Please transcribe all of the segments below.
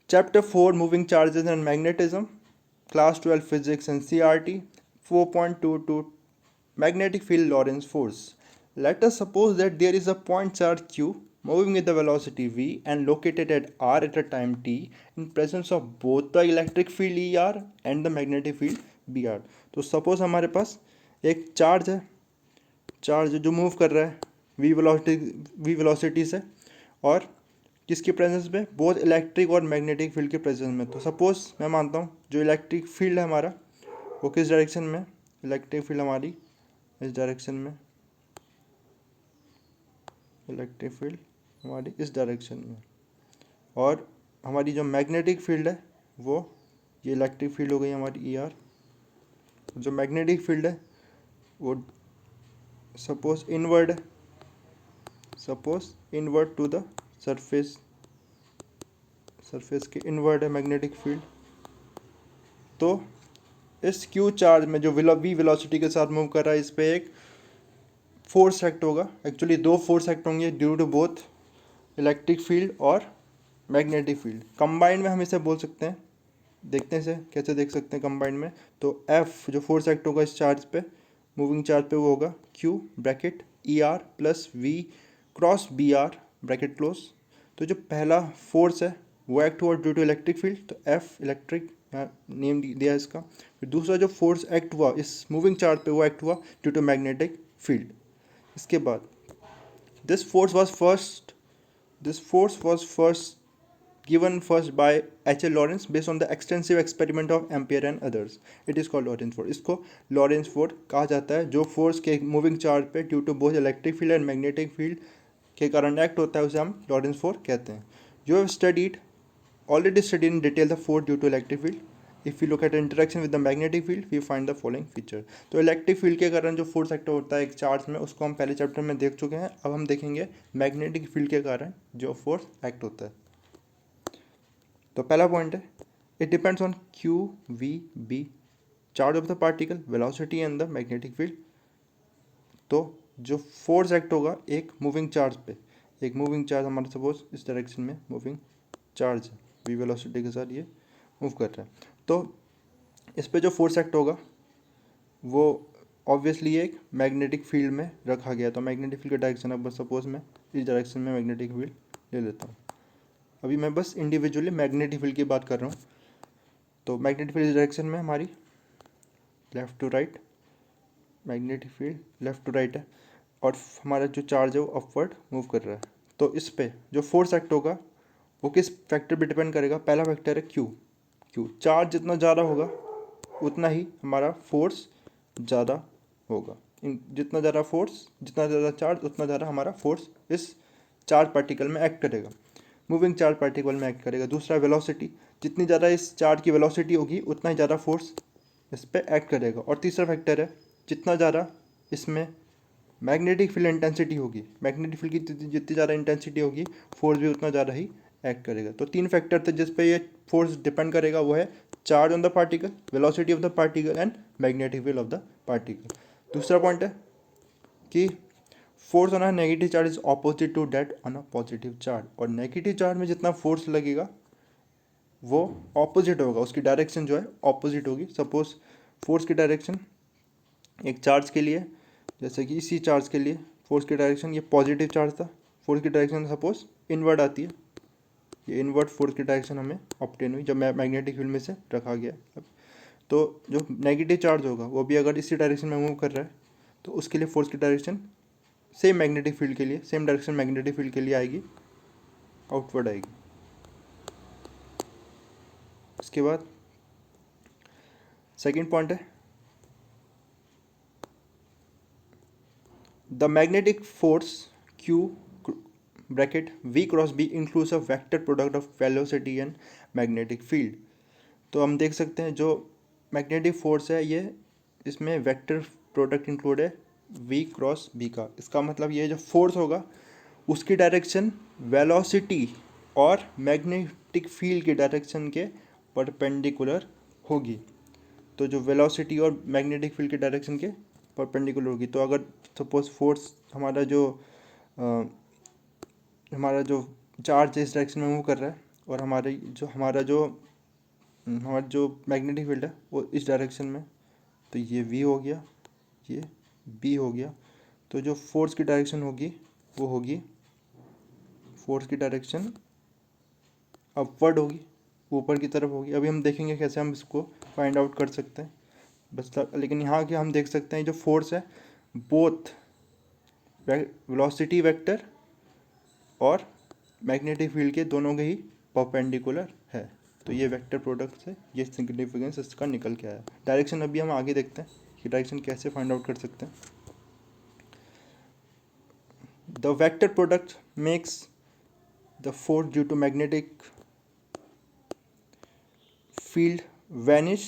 Chapter 4 Moving Charges and Magnetism, Class 12 Physics and CRT, 4.22 Magnetic Field Lorentz Force. Let us suppose that there is a point charge Q moving with the velocity v and located at r at a time t in presence of both the electric field ER and the magnetic field BR. तो suppose हमारे पास एक charge जो move कर रहा है v velocity से और किसके प्रेजेंस में, बोथ इलेक्ट्रिक और मैग्नेटिक फील्ड के प्रेजेंस में। तो सपोज मैं मानता हूँ जो इलेक्ट्रिक फील्ड है हमारा वो किस डायरेक्शन में, इलेक्ट्रिक फील्ड हमारी इस डायरेक्शन में, इलेक्ट्रिक फील्ड हमारी इस डायरेक्शन में, और हमारी जो मैग्नेटिक फील्ड है वो ये इलेक्ट्रिक फील्ड हो गई हमारी ER। जो मैग्नेटिक फील्ड है वो सपोज इनवर्ड है, suppose inward to the surface के इनवर्ड है मैग्नेटिक फील्ड। तो इस क्यू चार्ज में जो v वेलोसिटी के साथ मूव कर रहा है इस पे एक फोर्स एक्ट होगा, एक्चुअली दो फोर्स एक्ट होंगे due to both electric field और मैग्नेटिक फील्ड। कंबाइंड में हम इसे बोल सकते हैं, देखते हैं इसे कैसे देख सकते हैं कंबाइंड में। तो F जो फोर्स एक्ट होगा इस चार्ज पे, मूविंग चार्ज पे, वो होगा Q bracket ER plus V cross BR bracket close. तो जो पहला फोर्स है वो एक्ट हुआ ड्यू टू इलेक्ट्रिक फील्ड, तो F इलेक्ट्रिक नेम दिया इसका। फिर दूसरा जो फोर्स एक्ट हुआ इस मूविंग चार्ज पे वो एक्ट हुआ ड्यू टू मैग्नेटिक फील्ड। इसके बाद this force was first given first by H.L. Lorentz based on the extensive experiment of Ampere and others. It is called Lorentz force. इसको Lorentz force कहा जाता है जो फोर्स के moving charge पे due to both electric field and magnetic field के कारण act होता है, उसे हम Lorentz force कहते हैं। You have already studied in detail the force due to electric field. If we look at interaction with the magnetic field, we find the following feature. तो electric field के कारण जो फोर्स एक्ट होता है एक charge में उसको हम पहले चैप्टर में देख चुके हैं। अब हम देखेंगे मैग्नेटिक फील्ड के कारण जो फोर्स एक्ट होता है। तो पहला पॉइंट है, it depends on QVB, charge of the particle, velocity and the magnetic field. तो जो फोर्स एक्ट होगा एक मूविंग चार्ज पे, एक मूविंग चार्ज हमारा सपोज इस डायरेक्शन में मूविंग चार्ज है, v वेलोसिटी के साथ ये मूव कर रहा है, तो इस पे जो फोर्स एक्ट होगा वो ऑब्वियसली एक मैग्नेटिक फील्ड में रखा गया। तो मैग्नेटिक फील्ड का डायरेक्शन अब सपोज मैं इस डायरेक्शन में मैग्नेटिक फील्ड ले लेता हूँ। अभी मैं बस इंडिविजुअली मैग्नेटिक फील्ड की बात कर रहा हूँ। तो मैग्नेटिक फील्ड इस डायरेक्शन में हमारी left to right, magnetic field left to right है, और हमारा जो चार्ज है वो अपवर्ड मूव कर रहा है। तो इस पे जो फोर्स एक्ट होगा वो किस फैक्टर पे डिपेंड करेगा, पहला फैक्टर है Q। चार्ज जितना ज़्यादा होगा उतना ही हमारा फोर्स ज़्यादा होगा, जितना ज़्यादा चार्ज उतना ज़्यादा हमारा फोर्स इस चार्ज पार्टिकल में एक्ट करेगा, मूविंग चार्ज पार्टिकल में एक्ट करेगा। दूसरा वेलोसिटी, जितनी ज़्यादा इस चार्ज की वेलोसिटी होगी उतना ही ज़्यादा फोर्स इस पर एक्ट करेगा। और तीसरा फैक्टर है, जितना ज़्यादा इसमें मैग्नेटिक फील्ड इंटेंसिटी होगी, मैग्नेटिक फील्ड की जितनी ज़्यादा इंटेंसिटी होगी फोर्स भी उतना ज़्यादा ही एक्ट करेगा। तो तीन फैक्टर थे जिस पे ये फोर्स डिपेंड करेगा, वो है charge on the particle, velocity of the particle and magnetic field of the particle. दूसरा पॉइंट है कि force on a negative charge is opposite to that on a positive charge, और नेगेटिव चार्ज में जितना force लगेगा वो opposite होगा, उसकी डायरेक्शन जो है ऑपोजिट होगी। सपोज फोर्स की डायरेक्शन एक चार्ज के लिए, जैसे कि इसी चार्ज के लिए फोर्स की डायरेक्शन ये पॉजिटिव चार्ज था, फोर्स की डायरेक्शन सपोज इनवर्ड आती है, ये इनवर्ड फोर्स की डायरेक्शन हमें ऑब्टेन हुई जब मैग्नेटिक फील्ड में से रखा गया। तो जो नेगेटिव चार्ज होगा वो भी अगर इसी डायरेक्शन में मूव कर रहा है तो उसके लिए फोर्स की डायरेक्शन सेम मैग्नेटिक फील्ड के लिए, सेम डायरेक्शन मैग्नेटिक फील्ड के लिए आएगी, आउटवर्ड आएगी। इसके बाद सेकेंड पॉइंट है, the magnetic force Q bracket V cross B includes a vector product of velocity and magnetic field. तो हम देख सकते हैं जो मैग्नेटिक फोर्स है ये, इसमें वेक्टर प्रोडक्ट इंक्लूड है V क्रॉस B का। इसका मतलब ये जो फोर्स होगा उसकी डायरेक्शन वेलोसिटी और मैग्नेटिक फील्ड की डायरेक्शन के परपेंडिकुलर होगी। तो जो वेलोसिटी और मैग्नेटिक फील्ड के डायरेक्शन के परपेंडिकुलर होगी। तो अगर सपोज फोर्स हमारा जो चार्ज इस डायरेक्शन में मूव कर रहा है और हमारा जो मैग्नेटिक फील्ड है वो इस डायरेक्शन में, तो ये v हो गया, ये b हो गया। तो जो फोर्स की डायरेक्शन होगी वो होगी, फोर्स की डायरेक्शन अपवर्ड होगी, ऊपर की तरफ होगी। अभी हम देखेंगे कैसे हम इसको फाइंड आउट कर सकते हैं बस लेकिन यहाँ के हम देख सकते हैं जो फोर्स है बोथ वेलोसिटी वेक्टर और मैग्नेटिक फील्ड के दोनों के ही परपेंडिकुलर है। तो ये वेक्टर प्रोडक्ट से ये सिग्निफिकेंस इसका निकल के आया। डायरेक्शन अभी हम आगे देखते हैं कि डायरेक्शन कैसे फाइंड आउट कर सकते हैं। The vector product makes the force due to magnetic field vanish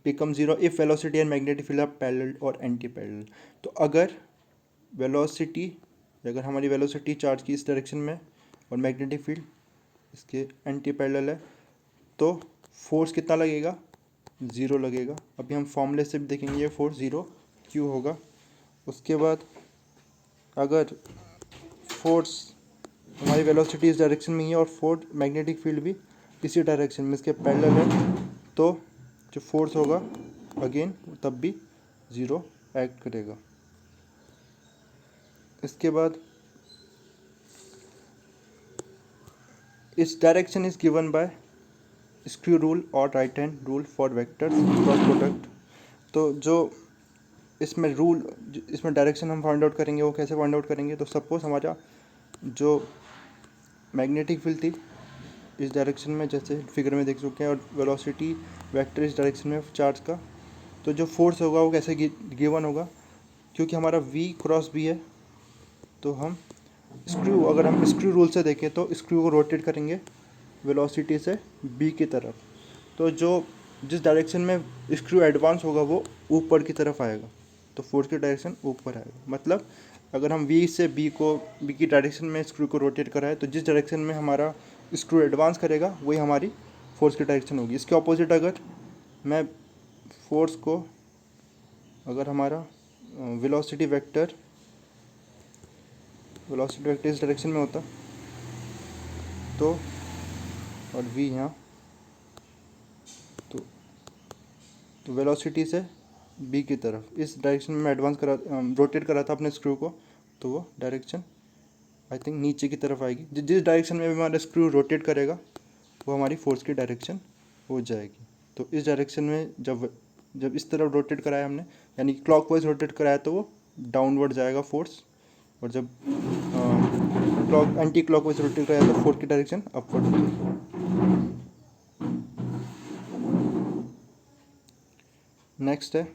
become zero if velocity and magnetic field are parallel or anti-parallel। तो अगर हमारी वेलोसिटी चार्ज की इस डायरेक्शन में और मैग्नेटिक फील्ड इसके एंटी पैरेलल है तो फोर्स कितना लगेगा, ज़ीरो लगेगा। अभी हम फॉर्मूले से भी देखेंगे ये फोर्स ज़ीरो क्यों होगा। उसके बाद अगर फोर्स हमारी वेलोसिटी इस डायरेक्शन में ही है और फोर्स मैग्नेटिक फील्ड भी इसी डायरेक्शन में इसके पैरेलल है तो जो फोर्स होगा अगेन तब भी ज़ीरो एक्ट करेगा। इसके बाद इस direction is given by screw rule और right hand rule for vectors cross product. तो जो इसमें डायरेक्शन हम फाइंड आउट करेंगे वो कैसे फाइंड आउट करेंगे। तो सपोज हमारा जो मैग्नेटिक फील्ड थी इस डायरेक्शन में, जैसे फिगर में देख चुके हैं, और वेलोसिटी वेक्टर इस डायरेक्शन में चार्ज का, तो जो फोर्स होगा वो कैसे गिवन होगा, क्योंकि हमारा v क्रॉस b है तो अगर हम स्क्रू रूल से देखें तो स्क्रू को रोटेट करेंगे वेलोसिटी से b की तरफ, तो जिस डायरेक्शन में स्क्रू एडवांस होगा वो ऊपर की तरफ आएगा, तो फोर्स की डायरेक्शन ऊपर आएगा। मतलब अगर हम v से b की डायरेक्शन में स्क्रू को रोटेट कराए तो जिस डायरेक्शन में हमारा स्क्रू एडवांस करेगा वही हमारी फोर्स की डायरेक्शन होगी। इसके ऑपोजिट अगर मैं फोर्स को, अगर हमारा वेलोसिटी वेक्टर इस डायरेक्शन में होता तो, और v यहाँ, तो वेलोसिटी से b की तरफ इस डायरेक्शन में रोटेट करा था अपने स्क्रू को, तो वो डायरेक्शन आई थिंक नीचे की तरफ आएगी। जिस डायरेक्शन में हमारा स्क्रू रोटेट करेगा वो हमारी फोर्स की डायरेक्शन हो जाएगी। तो इस डायरेक्शन में जब इस तरफ रोटेट कराया हमने, यानी क्लॉकवाइज रोटेट कराया, तो वो डाउनवर्ड जाएगा फोर्स, और जब एंटी क्लॉकवाइज रोटेट कराया तो फोर्स की डायरेक्शन अपवर्ड होगी। नेक्स्ट है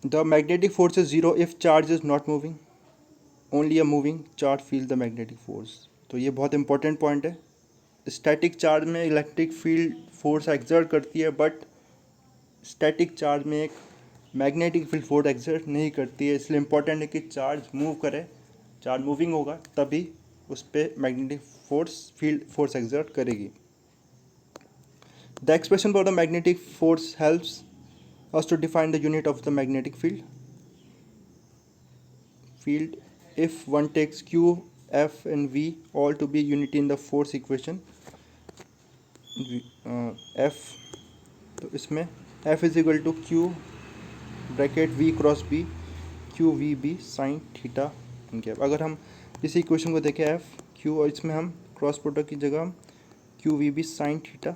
the magnetic force is zero if charge is not moving, only a moving charge feel the magnetic force. तो ये बहुत इंपॉर्टेंट पॉइंट है। स्टैटिक चार्ज में इलेक्ट्रिक फील्ड फोर्स एक्सर्ट करती है, बट स्टैटिक चार्ज में एक मैग्नेटिक फील्ड फोर्स एक्सर्ट नहीं करती है। इसलिए इंपॉर्टेंट है कि चार्ज मूव करे, चार्ज मूविंग होगा तभी उस पर मैग्नेटिक फील्ड फोर्स एक्सर्ट करेगी। The expression for the magnetic force helps us to define the unit of the magnetic field if one takes q, f and v all to be unity in the force equation f, तो इसमें f is equal to q bracket v cross b q v b sine theta n cap. अगर हम इस equation को देखें f q, और इसमें हम क्रॉस प्रोडक्ट की जगह हम q v b sine theta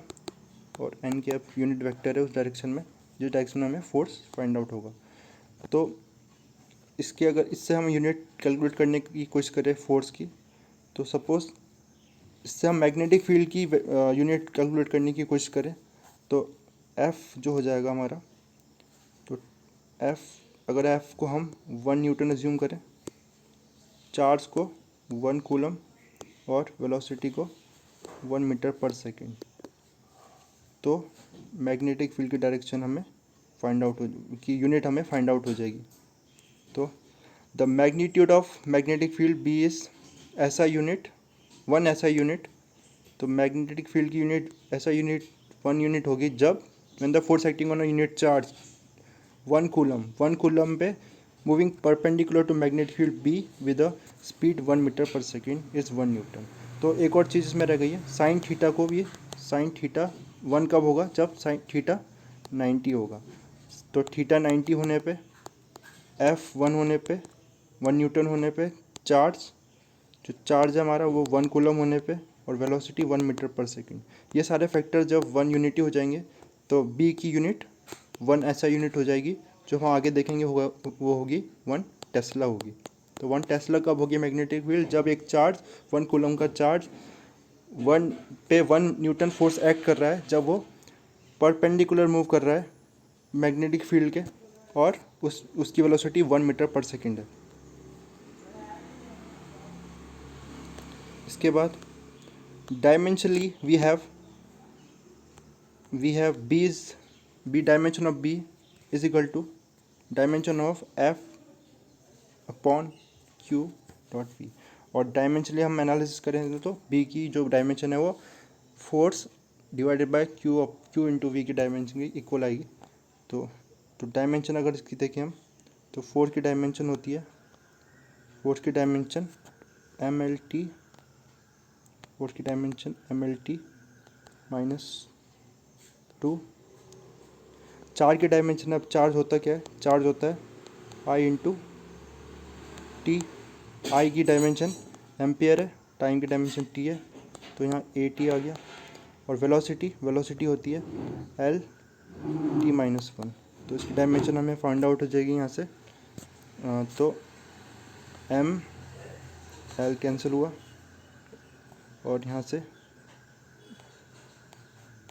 और एन कैप यूनिट वेक्टर है उस डायरेक्शन में, जिस डायरेक्शन में हमें फोर्स फाइंड आउट होगा। तो इससे हम यूनिट कैलकुलेट करने की कोशिश करें फोर्स की, तो सपोज इससे हम मैग्नेटिक फील्ड की यूनिट कैलकुलेट करने की कोशिश करें तो F जो हो जाएगा हमारा, तो अगर F को हम 1 न्यूटन एज्यूम करें, चार्ज को 1 कूलम और वेलोसिटी को 1 मीटर पर सेकेंड, तो मैग्नेटिक फील्ड की डायरेक्शन हमें फाइंड आउट की यूनिट हमें फाइंड आउट हो जाएगी। तो the magnitude of magnetic field B is SI unit, 1 SI unit. तो मैग्नेटिक फील्ड की यूनिट ऐसा यूनिट 1 यूनिट होगी जब when the force acting on a unit charge 1 coulomb पे moving perpendicular to magnetic field B with a speed 1 meter per second is 1 newton. तो एक और चीज़ इसमें रह गई है, साइन थीटा को भी, साइन थीटा 1 कब होगा, जब साइन थीटा 90 होगा। तो थीटा 90 होने पे, F1 होने पे, 1 न्यूटन होने पे, चार्ज, जो चार्ज है हमारा वो 1 कूलम होने पे, और वेलोसिटी 1 मीटर पर सेकेंड। ये सारे फैक्टर जब 1 यूनिटी हो जाएंगे तो बी की यूनिट 1 SI यूनिट हो जाएगी, जो हम आगे देखेंगे होगा वो होगी 1 टेस्ला होगी। तो 1 टेस्ला कब होगी मैग्नेटिक फील्ड, जब एक चार्ज 1 कूलम का चार्ज 1 न्यूटन फोर्स एक्ट कर रहा है, जब वो परपेंडिकुलर मूव कर रहा है मैग्नेटिक फील्ड के, और उसकी वेलोसिटी 1 मीटर पर सेकेंड है। इसके बाद dimensionally we have b dimension of b is equal to dimension of f upon q dot v। और डायमेंशनली हम एनालिसिस करेंगे तो b की जो डायमेंशन है वो force divided by q into v की डायमेंशन की इक्वल आएगी। तो डायमेंशन अगर इसकी देखें हम, तो फोर्स की डायमेंशन होती है, फोर्स की डायमेंशन mlt, फोर्स की डायमेंशन mlt -2। चार्ज की डायमेंशन, अब चार्ज होता क्या है, चार्ज होता है I इंटू टी। आई की डायमेंशन एम्पियर है, टाइम की डायमेंशन टी है, तो यहाँ AT आ गया। और वेलोसिटी होती है LT-1। तो इसकी डायमेंशन हमें फाइंड आउट हो जाएगी यहाँ से। तो L कैंसिल हुआ, और यहाँ से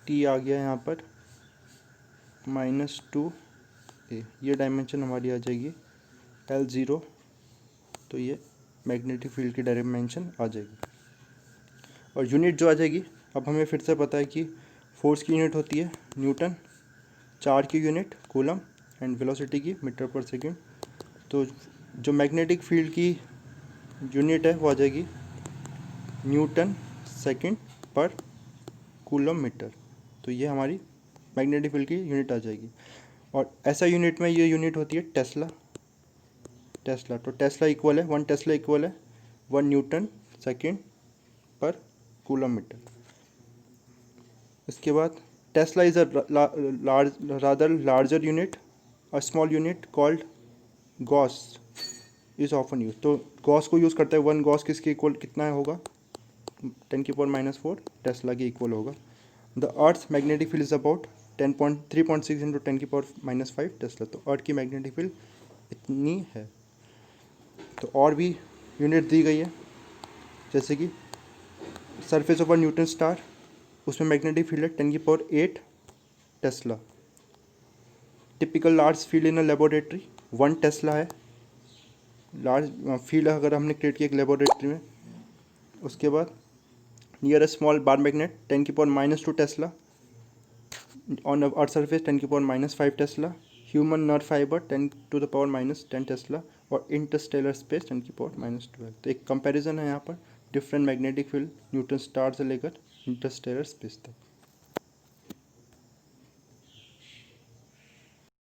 T आ गया यहाँ पर -2a। ये डायमेंशन हमारी आ जाएगी L0। तो ये मैग्नेटिक फील्ड की डायमेंशन आ जाएगी। और यूनिट जो आ जाएगी, अब हमें फिर से पता है कि फोर्स की यूनिट होती है न्यूटन, चार्ज की यूनिट कूलम, एंड वेलोसिटी की मीटर पर सेकेंड। तो जो मैग्नेटिक फील्ड की यूनिट है वो आ जाएगी न्यूटन सेकेंड पर कूलम मीटर। तो ये हमारी मैग्नेटिक फील्ड की यूनिट आ जाएगी। और ऐसा यूनिट में ये यूनिट होती है टेस्ला। तो टेस्ला इक्वल है 1 टेस्ला इक्वल है 1 न्यूटन सेकेंड पर कूलम मीटर। इसके बाद Tesla is a rather larger unit, a small unit called Gauss is often use. तो गॉस को यूज़ करते हैं, 1 गॉस किसके इक्वल कितना होगा, 10⁻⁴ टेस्ला के इक्वल होगा। The earth magnetic field is about 3.6 into 10⁻⁵ Tesla. तो अर्थ की मैग्नेटिक फील्ड इतनी है। तो और भी यूनिट दी गई है, जैसे कि surface of a Newton star, उसमें मैग्नेटिक फील्ड है 10⁸ Tesla. Typical large field in a laboratory 1 Tesla है। लार्ज फील्ड अगर हमने क्रिएट किया एक लेबोरेटरी में। उसके बाद near a small bar magnet 10⁻⁻² Tesla, on earth surface 10⁻⁵ Tesla, human nerve fibre 10⁻⁻10 Tesla, और इंटरस्टेलर स्पेस 10⁻⁻12। तो एक कंपैरिजन है यहाँ पर different magnetic field Newton star से लेकर इंटरस्टेलर स्पेस तक।